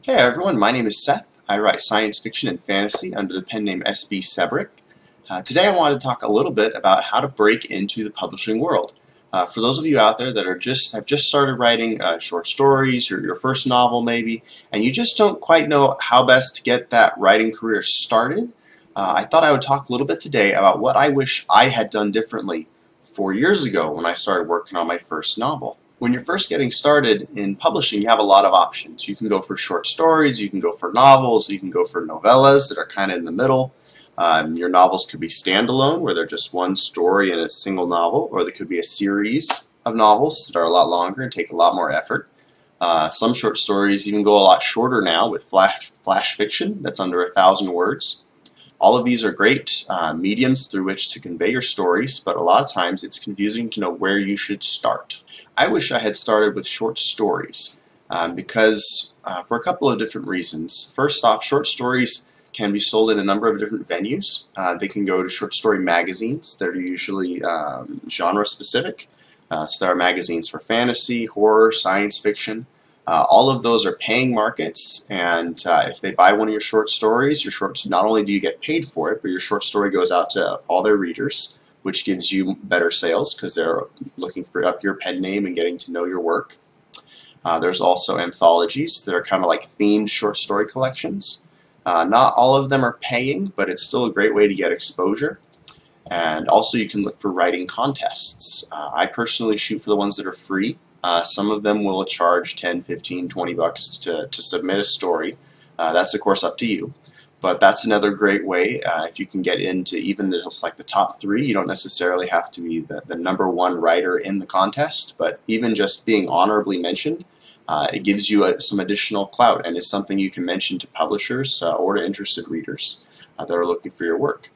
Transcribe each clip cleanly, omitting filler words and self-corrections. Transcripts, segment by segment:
Hey everyone, my name is Seth. I write science fiction and fantasy under the pen name SB Sebrick. Today I wanted to talk a little bit about how to break into the publishing world. For those of you out there that have just started writing short stories or your first novel maybe, and you just don't quite know how best to get that writing career started, I thought I would talk a little bit today about what I wish I had done differently 4 years ago when I started working on my first novel. When you're first getting started in publishing, you have a lot of options. You can go for short stories, you can go for novels, you can go for novellas that are kind of in the middle. Your novels could be standalone, where they're just one story in a single novel, or they could be a series of novels that are a lot longer and take a lot more effort. Some short stories even go a lot shorter now with flash fiction that's under 1,000 words. All of these are great mediums through which to convey your stories, but a lot of times it's confusing to know where you should start. I wish I had started with short stories because for a couple of different reasons. First off, short stories can be sold in a number of different venues. They can go to short story magazines that are usually genre specific. So there are magazines for fantasy, horror, science fiction. All of those are paying markets, and if they buy one of your short stories, not only do you get paid for it, but your short story goes out to all their readers, which gives you better sales because they're looking for up your pen name and getting to know your work. There's also anthologies that are kind of like themed short story collections. Not all of them are paying, but it's still a great way to get exposure. And also you can look for writing contests. I personally shoot for the ones that are free. Some of them will charge 10, 15, 20 bucks to submit a story. That's of course up to you. But that's another great way. If you can get into even just like the top 3, you don't necessarily have to be the #1 writer in the contest, but even just being honorably mentioned, it gives you some additional clout, and it's something you can mention to publishers or to interested readers that are looking for your work.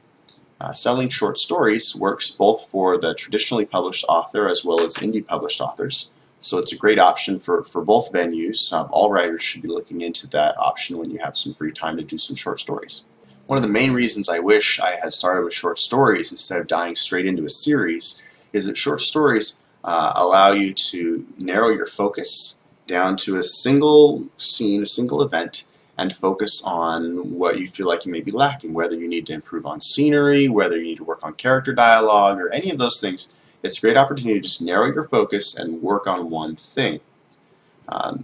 Selling short stories works both for the traditionally published author as well as indie published authors. So it's a great option for both venues. All writers should be looking into that option when you have some free time to do some short stories. One of the main reasons I wish I had started with short stories instead of diving straight into a series is that short stories allow you to narrow your focus down to a single scene, a single event, and focus on what you feel like you may be lacking, whether you need to improve on scenery, whether you need to work on character dialogue, or any of those things. It's a great opportunity to just narrow your focus and work on one thing.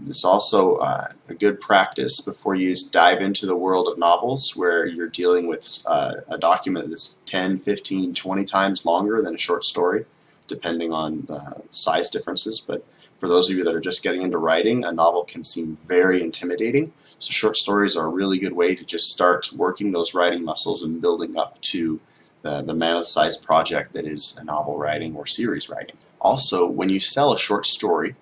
It's also a good practice before you dive into the world of novels where you're dealing with a document that's 10, 15, 20 times longer than a short story, depending on size differences. But for those of you that are just getting into writing, a novel can seem very intimidating. So short stories are a really good way to just start working those writing muscles and building up to the mammoth-sized project that is a novel writing or series writing. Also, when you sell a short story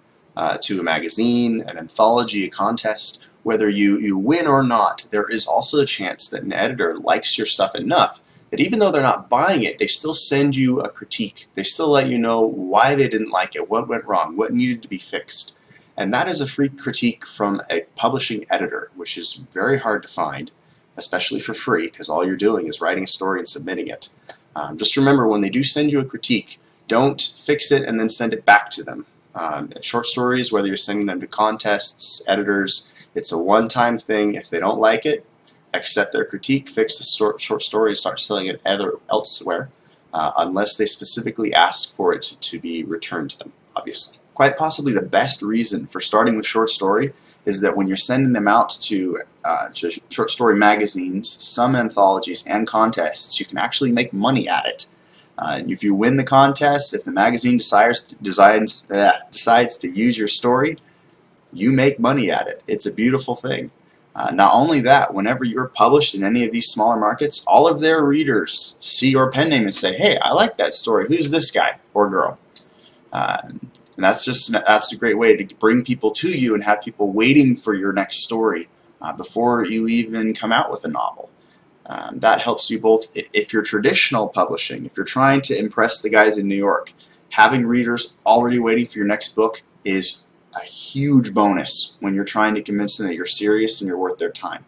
to a magazine, an anthology, a contest, whether you win or not, there is also a chance that an editor likes your stuff enough that even though they're not buying it, they still send you a critique. They still let you know why they didn't like it, what went wrong, what needed to be fixed. And that is a free critique from a publishing editor, which is very hard to find, especially for free, because all you're doing is writing a story and submitting it. Just remember, when they do send you a critique, don't fix it and then send it back to them. Short stories, whether you're sending them to contests, editors, it's a one-time thing. If they don't like it, accept their critique, fix the short story, and start selling it elsewhere, unless they specifically ask for it to be returned to them, obviously. Quite possibly the best reason for starting with short story is that when you're sending them out to short story magazines, some anthologies, and contests, you can actually make money at it. If you win the contest, if the magazine decides to use your story, you make money at it. It's a beautiful thing. Not only that, whenever you're published in any of these smaller markets, all of their readers see your pen name and say, "Hey, I like that story. Who's this guy or girl?" And that's a great way to bring people to you and have people waiting for your next story before you even come out with a novel. That helps you both if you're traditional publishing, if you're trying to impress the guys in New York. Having readers already waiting for your next book is a huge bonus when you're trying to convince them that you're serious and you're worth their time.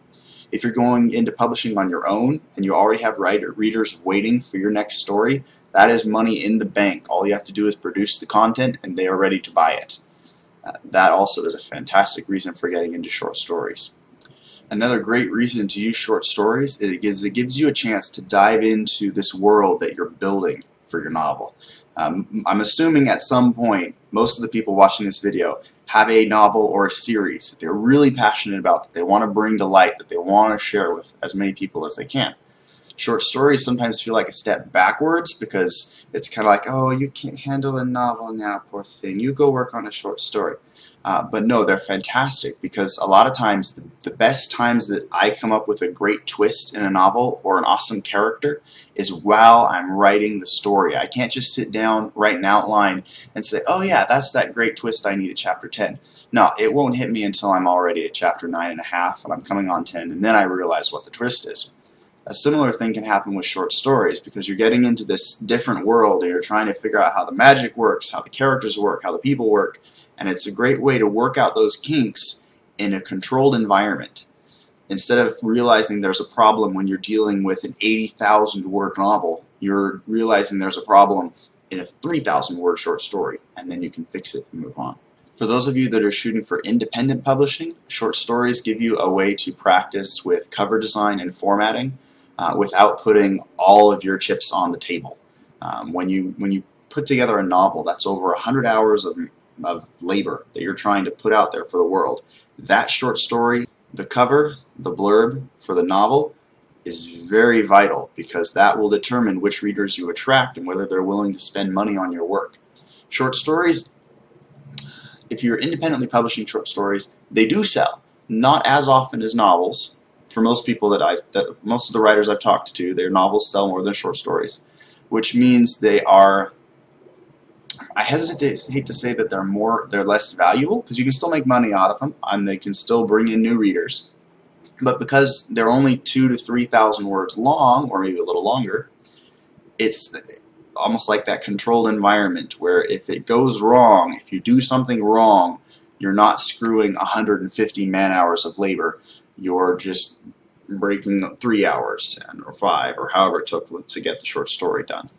If you're going into publishing on your own and you already have readers waiting for your next story, that is money in the bank. All you have to do is produce the content and they are ready to buy it. That also is a fantastic reason for getting into short stories. Another great reason to use short stories is it gives you a chance to dive into this world that you're building for your novel. I'm assuming at some point most of the people watching this video have a novel or a series that they're really passionate about, that they want to bring to light, that they want to share with as many people as they can. Short stories sometimes feel like a step backwards because it's kind of like, oh, you can't handle a novel now, poor thing. You go work on a short story. But no, they're fantastic because a lot of times the best times that I come up with a great twist in a novel or an awesome character is while I'm writing the story. I can't just sit down, write an outline, and say, oh yeah, that's that great twist I need at chapter 10. No, it won't hit me until I'm already at chapter 9.5 and I'm coming on 10, and then I realize what the twist is. A similar thing can happen with short stories because you're getting into this different world and you're trying to figure out how the magic works, how the characters work, how the people work, and it's a great way to work out those kinks in a controlled environment. Instead of realizing there's a problem when you're dealing with an 80,000 word novel, you're realizing there's a problem in a 3,000 word short story, and then you can fix it and move on. For those of you that are shooting for independent publishing, short stories give you a way to practice with cover design and formatting without putting all of your chips on the table. When you put together a novel, that's over 100 hours of labor that you're trying to put out there for the world. That short story, the cover, the blurb for the novel is very vital because that will determine which readers you attract and whether they're willing to spend money on your work. Short stories, if you're independently publishing short stories, they do sell. Not as often as novels. For most people most of the writers I've talked to, their novels sell more than short stories, which means they are, I hate to say that they're less valuable because you can still make money out of them and they can still bring in new readers. But because they're only 2,000 to 3,000 words long, or maybe a little longer, it's almost like that controlled environment where if it goes wrong, if you do something wrong, you're not screwing 150 man-hours of labor. You're just breaking 3 hours or 5 or however it took to get the short story done.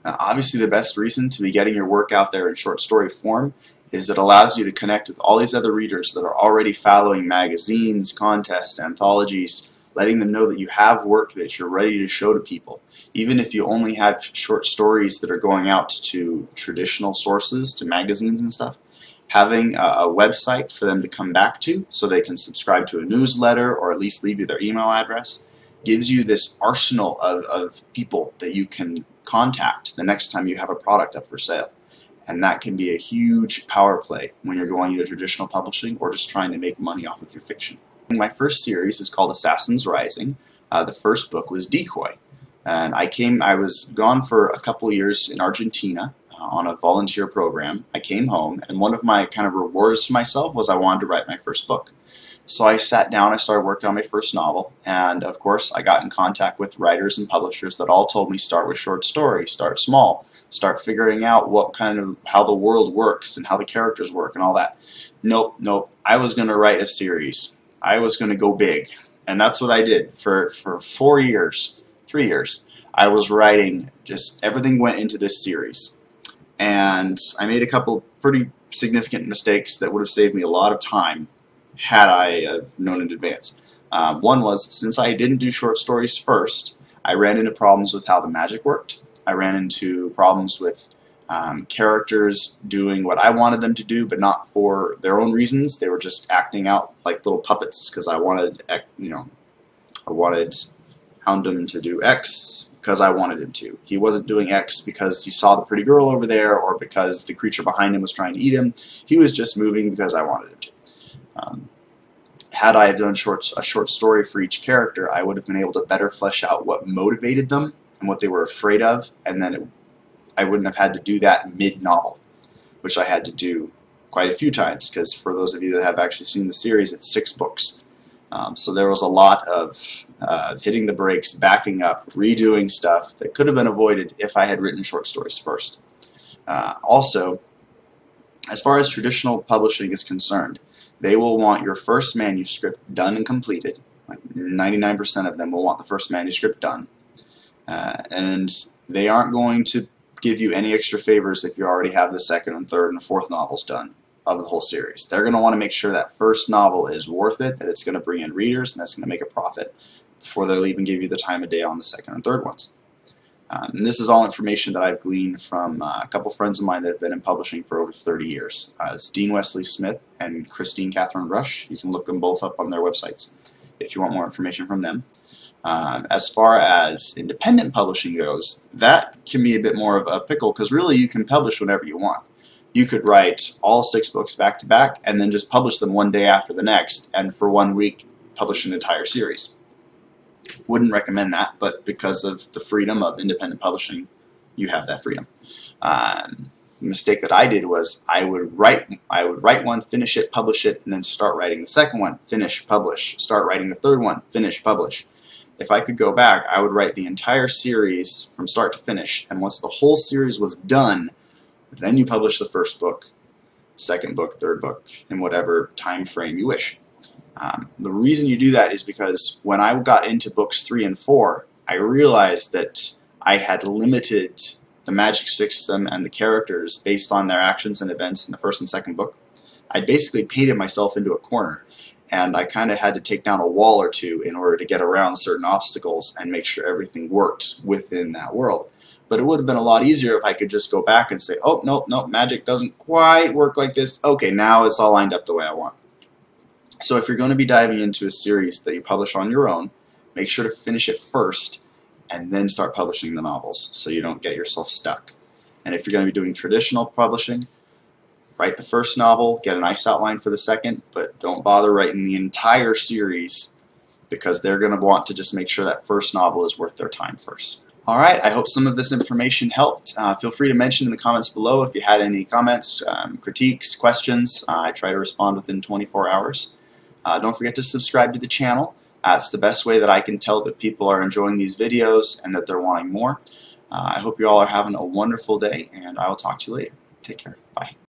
Now, obviously the best reason to be getting your work out there in short story form is it allows you to connect with all these other readers that are already following magazines, contests, anthologies, letting them know that you have work that you're ready to show to people. Even if you only have short stories that are going out to traditional sources, to magazines and stuff, having a website for them to come back to so they can subscribe to a newsletter or at least leave you their email address gives you this arsenal of people that you can contact the next time you have a product up for sale. And that can be a huge power play when you're going into traditional publishing or just trying to make money off of your fiction. My first series is called Assassins Rising. The first book was Decoy. And I was gone for a couple of years in Argentina on a volunteer program. I came home, and one of my kind of rewards to myself was I wanted to write my first book. So I sat down, I started working on my first novel, and of course I got in contact with writers and publishers that all told me start with short stories, start small, start figuring out how the world works and how the characters work and all that. Nope, I was going to write a series. I was going to go big, and that's what I did for 3 years. I was writing, just everything went into this series. And I made a couple pretty significant mistakes that would have saved me a lot of time had I known in advance. One was, since I didn't do short stories first, I ran into problems with how the magic worked. I ran into problems with characters doing what I wanted them to do, but not for their own reasons. They were just acting out like little puppets because I wanted Houndum to do X because I wanted him to. He wasn't doing X because he saw the pretty girl over there or because the creature behind him was trying to eat him. He was just moving because I wanted him to. Had I done a short story for each character, I would have been able to better flesh out what motivated them and what they were afraid of, and then I wouldn't have had to do that mid-novel, which I had to do quite a few times, because for those of you that have actually seen the series, it's 6 books. So there was a lot of hitting the brakes, backing up, redoing stuff that could have been avoided if I had written short stories first. Also, as far as traditional publishing is concerned, they will want your first manuscript done and completed. Like 99% of them will want the first manuscript done. And they aren't going to give you any extra favors if you already have the second and third and fourth novels done. of the whole series. They're going to want to make sure that first novel is worth it, that it's going to bring in readers, and that's going to make a profit before they'll even give you the time of day on the second and third ones. And this is all information that I've gleaned from a couple friends of mine that have been in publishing for over 30 years. It's Dean Wesley Smith and Christine Catherine Rush. You can look them both up on their websites if you want more information from them. As far as independent publishing goes, that can be a bit more of a pickle because really you can publish whenever you want. You could write all 6 books back to back and then just publish them one day after the next, and for 1 week publish an entire series. Wouldn't recommend that, but because of the freedom of independent publishing, you have that freedom. The mistake that I did was I would write one, finish it, publish it, and then start writing the second one, finish, publish, start writing the third one, finish, publish. If I could go back, I would write the entire series from start to finish, and once the whole series was done, then you publish the first book, second book, third book, in whatever time frame you wish. The reason you do that is because when I got into books 3 and 4, I realized that I had limited the magic system and the characters based on their actions and events in the first and second book. I basically painted myself into a corner, and I kind of had to take down a wall or two in order to get around certain obstacles and make sure everything worked within that world. But it would have been a lot easier if I could just go back and say, oh, nope, magic doesn't quite work like this. Okay, now it's all lined up the way I want. So if you're going to be diving into a series that you publish on your own, make sure to finish it first and then start publishing the novels so you don't get yourself stuck. And if you're going to be doing traditional publishing, write the first novel, get a nice outline for the second, but don't bother writing the entire series because they're going to want to just make sure that first novel is worth their time first. Alright, I hope some of this information helped. Feel free to mention in the comments below if you had any comments, critiques, questions. I try to respond within 24 hours. Don't forget to subscribe to the channel. It's the best way that I can tell that people are enjoying these videos and that they're wanting more. I hope you all are having a wonderful day, and I will talk to you later. Take care. Bye.